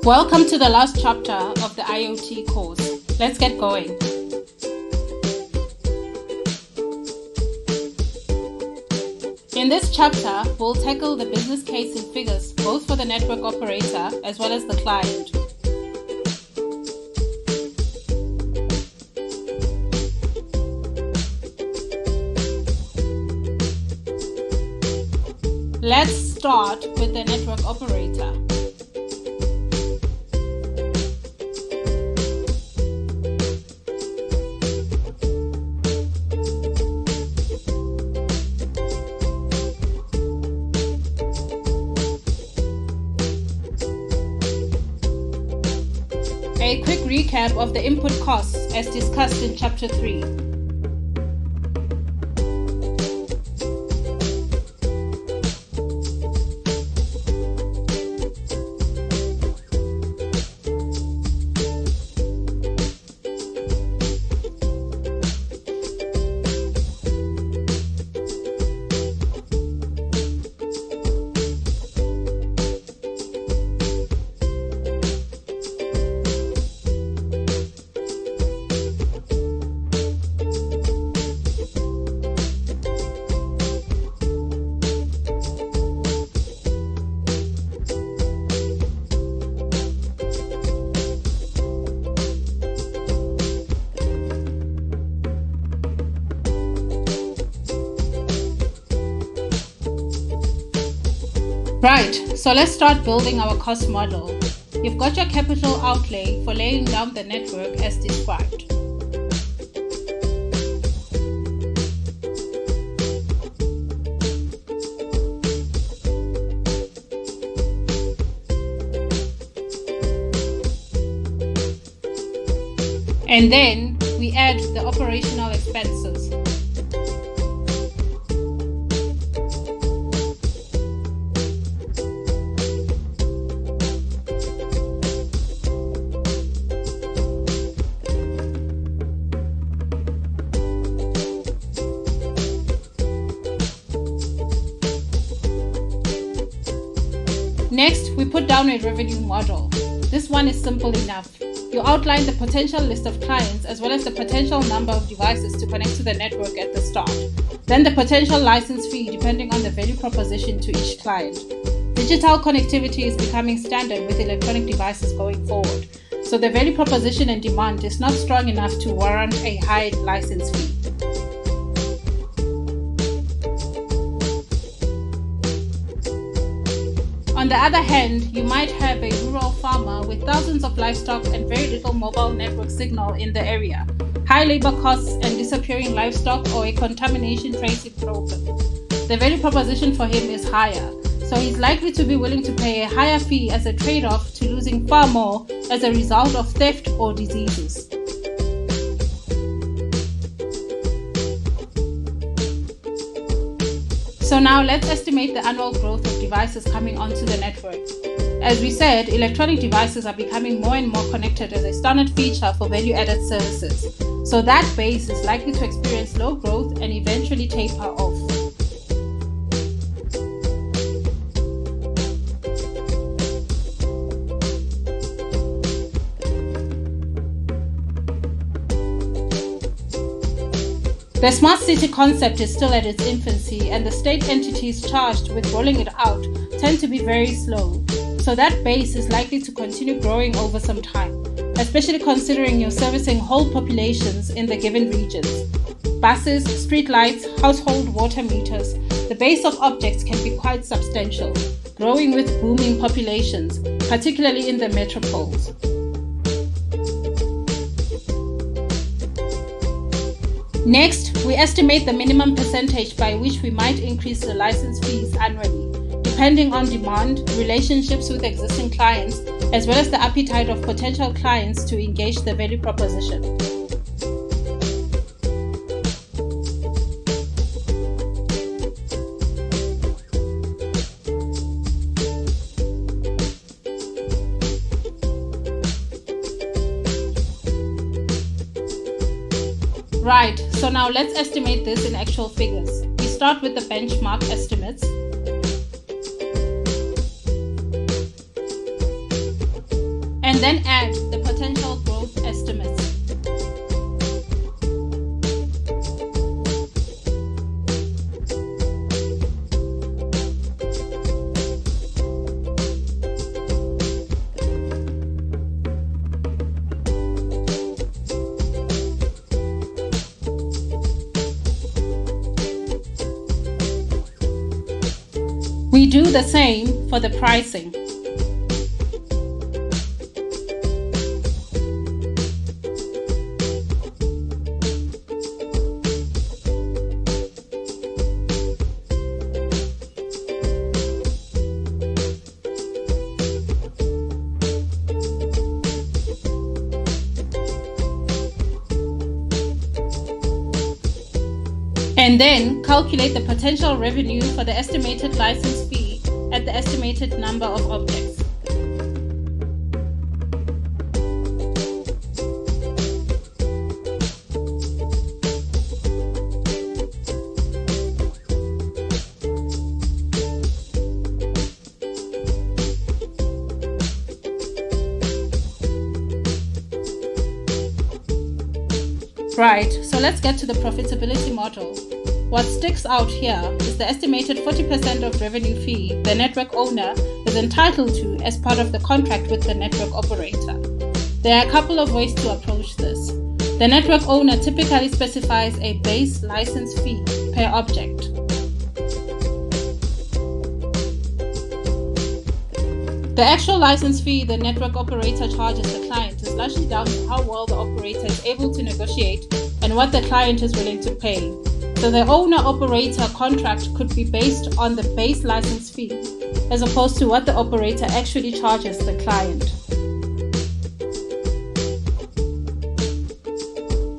Welcome to the last chapter of the IoT course. Let's get going. In this chapter, we'll tackle the business case and figures both for the network operator as well as the client. Let's start with the network operator. A quick recap of the input costs as discussed in Chapter 3. Right, so let's start building our cost model. You've got your capital outlay for laying down the network as described. And then we add the operational expenses. Next, we put down a revenue model. This one is simple enough. You outline the potential list of clients as well as the potential number of devices to connect to the network at the start. Then the potential license fee depending on the value proposition to each client. Digital connectivity is becoming standard with electronic devices going forward, so the value proposition and demand is not strong enough to warrant a high license fee. On the other hand, you might have a rural farmer with thousands of livestock and very little mobile network signal in the area, high labor costs and disappearing livestock, or a contamination tracing problem. The value proposition for him is higher, so he's likely to be willing to pay a higher fee as a trade-off to losing far more as a result of theft or diseases. So now let's estimate the annual growth of devices coming onto the network. As we said, electronic devices are becoming more and more connected as a standard feature for value-added services. So that base is likely to experience low growth and eventually taper off. The smart city concept is still at its infancy, and the state entities charged with rolling it out tend to be very slow. So that base is likely to continue growing over some time, especially considering you're servicing whole populations in the given regions. Buses, street lights, household water meters, the base of objects can be quite substantial, growing with booming populations, particularly in the metropoles. Next, we estimate the minimum percentage by which we might increase the license fees annually, depending on demand, relationships with existing clients, as well as the appetite of potential clients to engage the value proposition. Right, so now let's estimate this in actual figures. We start with the benchmark estimates. and then add the potential growth estimates. We do the same for the pricing. And then calculate the potential revenue for the estimated license fee at the estimated number of objects. Right, so let's get to the profitability model. What sticks out here is the estimated 40% of revenue fee the network owner is entitled to as part of the contract with the network operator. There are a couple of ways to approach this. The network owner typically specifies a base license fee per object. The actual license fee the network operator charges the client is largely down to how well the operator is able to negotiate and what the client is willing to pay. So the owner-operator contract could be based on the base license fee as opposed to what the operator actually charges the client.